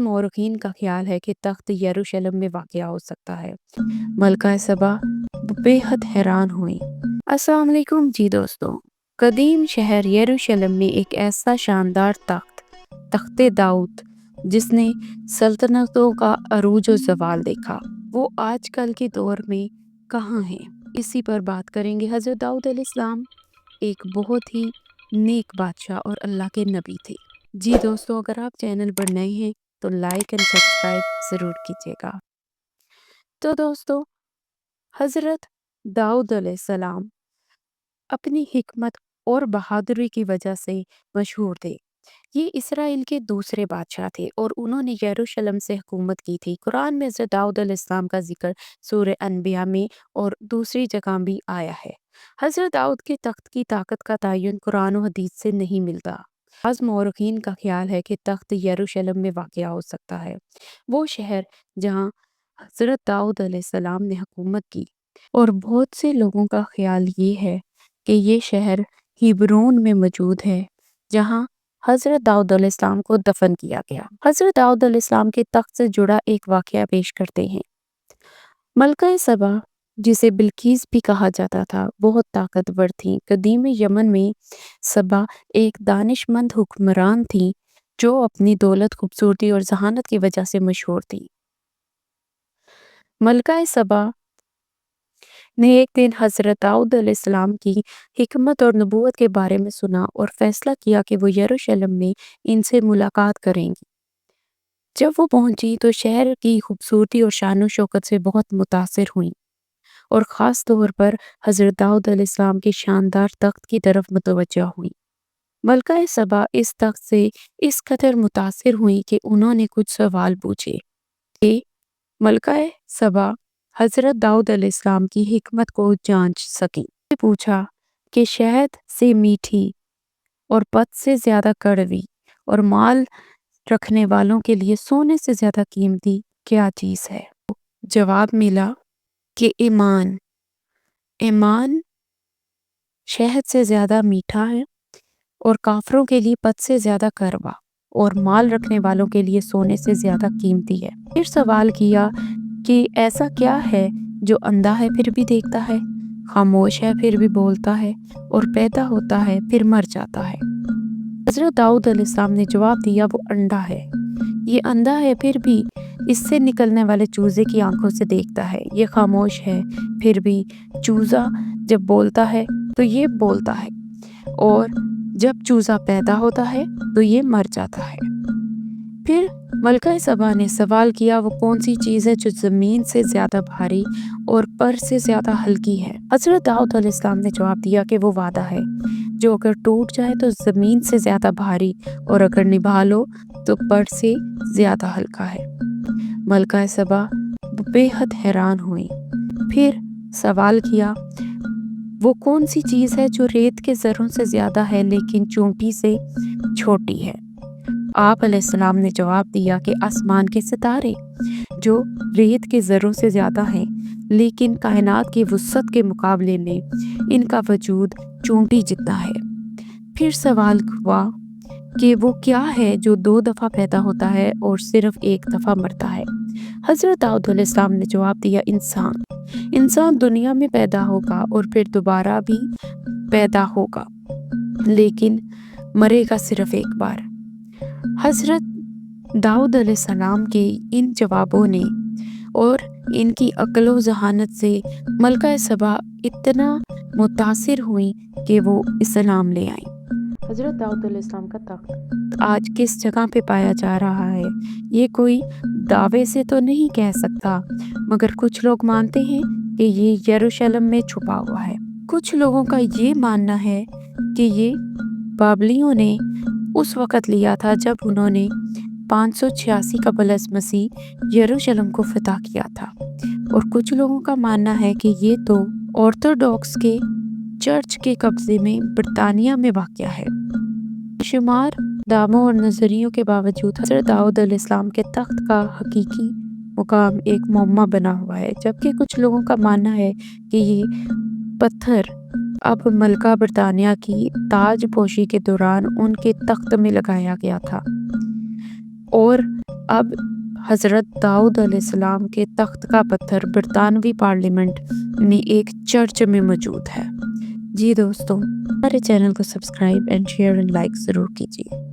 मौरखीन का ख्याल है कि तख्त यरूशलेम में वाक़या हो सकता है। मलका सबा बेहद हैरान हुई। अस्सलाम वालेकुम जी दोस्तों। कदीम शहर यरूशलेम में एक ऐसा शानदार तख्ते दाऊद जिसने सल्तनतों का अरूज और ज़वाल देखा, वो आजकल के दौर में कहाँ है? इसी पर बात करेंगे। हज़रत दाऊद अलैहिस्सलाम एक बहुत ही नेक बादशाह और अल्लाह के नबी थे। जी दोस्तों, अगर आप चैनल पर नए हैं तो लाइक एंड सब्सक्राइब ज़रूर कीजिएगा। तो दोस्तों, हज़रत दाऊद अलैहिस्सलाम अपनी हिकमत और बहादुरी की वजह से मशहूर थे। ये इसराइल के दूसरे बादशाह थे और उन्होंने यरूशलेम से हुकूमत की थी। कुरान में हज़रत दाऊद अलैहिस्सलाम का जिक्र सूरह अनबिया में और दूसरी जगह भी आया है। हज़रत दाऊद के तख्त की ताकत का तयन कुरान और हदीस से नहीं मिलता। बाज़ मौरखीन का ख्याल है कि तख्त यरूशलेम में वाक़या हो सकता है, वो शहर जहाँ हज़रत दाऊद अलैहिस्सलाम ने हुकूमत की। और बहुत से लोगों का ख्याल ये है कि ये शहर हिब्रोन में मौजूद है, जहाँ हज़रत दाऊद अलैहिस्सलाम को दफन किया गया। हज़रत दाऊद अलैहिस्सलाम के तख्त से जुड़ा एक वाक़या पेश करते हैं। मलका सबा, जिसे बिल्कीस भी कहा जाता था, बहुत ताकतवर थी। कदीम यमन में सबा एक दानिशमंद हुक्मरान थी जो अपनी दौलत, खूबसूरती और जहानत की वजह से मशहूर थी। मलका सबा ने एक दिन हज़रत दाऊद अलैहिस्सलाम की हिकमत और नबूवत के बारे में सुना और फैसला किया कि वो यरूशलेम में इनसे मुलाकात करेंगी। जब वो पहुंची तो शहर की खूबसूरती और शान शौकत से बहुत मुतासिर हुई और ख़ास तौर पर हज़रत दाऊद अलैहिस्सलाम के शानदार तख्त की तरफ मुतवज्जह हुई। मलका सबा इस तख्त से इस कदर मुतासिर हुई कि उन्होंने कुछ सवाल पूछे। कि मलका सबा हज़रत दाऊद अलैहिस्सलाम की हिकमत को जांच सकी। उसने पूछा कि शहद से मीठी और पद से ज़्यादा कड़वी और माल रखने वालों के लिए सोने से ज़्यादा कीमती क्या चीज़ है? जवाब मिला कि ईमान। ईमान शहद से ज़्यादा मीठा है और काफरों के लिए पद से ज़्यादा कड़वा और माल रखने वालों के लिए सोने से ज़्यादा कीमती है। फिर सवाल किया कि ऐसा क्या है जो अंधा है फिर भी देखता है, खामोश है फिर भी बोलता है और पैदा होता है फिर मर जाता है? हज़रत दाऊद अलैहिस्सलाम ने जवाब दिया, वो अंधा है। ये अंधा है फिर भी इससे निकलने वाले चूजे की आंखों से देखता है। ये खामोश है फिर भी चूजा जब बोलता है तो ये बोलता है और जब चूजा पैदा होता है तो ये मर जाता है। फिर मलका सबा ने सवाल किया, वो कौन सी चीज़ है जो ज़मीन से ज़्यादा भारी और पर से ज़्यादा हल्की है? हज़रत दाऊद अलैहिस्सलाम ने जवाब दिया कि वो वादा है जो अगर टूट जाए तो ज़मीन से ज़्यादा भारी और अगर निभा लो तो पर से ज़्यादा हल्का है। मलका सबा बेहद हैरान हुई। फिर सवाल किया, वो कौन सी चीज़ है जो रेत के ज़र्रों से ज़्यादा है लेकिन चोटी से छोटी है? आप अलैहिस्सलाम ने जवाब दिया कि आसमान के सितारे, जो रेत के ज़र्रों से ज़्यादा हैं लेकिन कायनात की वुसअत के मुकाबले में इनका वजूद चोटी जितना है। फिर सवाल हुआ कि वो क्या है जो 2 दफ़ा पैदा होता है और सिर्फ 1 दफ़ा मरता है? हज़रत दाऊद अलैहिस्सलाम ने जवाब दिया, इंसान। इंसान दुनिया में पैदा होगा और फिर दोबारा भी पैदा होगा, लेकिन मरेगा सिर्फ एक बार। हज़रत दाऊद अलैहिस्सलाम के इन जवाबों ने और इनकी अक्ल व ज़हानत से मलका सबा इतना मुतासिर हुई कि वो इस्लाम ले आई। हज़रत दाऊद अलैहिस्सलाम का तख्त आज किस जगह पे पाया जा रहा है, ये कोई दावे से तो नहीं कह सकता, मगर कुछ लोग मानते हैं कि ये यरूशलेम में छुपा हुआ है। कुछ लोगों का ये मानना है कि ये बाबलियों ने उस वक़्त लिया था जब उन्होंने 586 कबल मसीह यरूशलेम को फतह किया था। और कुछ लोगों का मानना है कि ये तो ऑर्थोडॉक्स के चर्च के कब्जे में ब्रिटानिया में वाक़या है। शुमार दावों और नज़रियों के बावजूद हज़रत दाऊद अलैहिस्सलाम के तख्त का हकीकी मुकाम एक मुअम्मा बना हुआ है, जबकि कुछ लोगों का मानना है कि ये पत्थर अब मलका ब्रिटानिया की ताजपोशी के दौरान उनके तख्त में लगाया गया था। اور اب حضرت داؤد علیہ السلام کے تخت کا پتھر برطانوی پارلیمنٹ میں ایک چرچ میں موجود ہے۔ جی دوستوں، ہمارے چینل کو subscribe and share and like ضرور کیجیے۔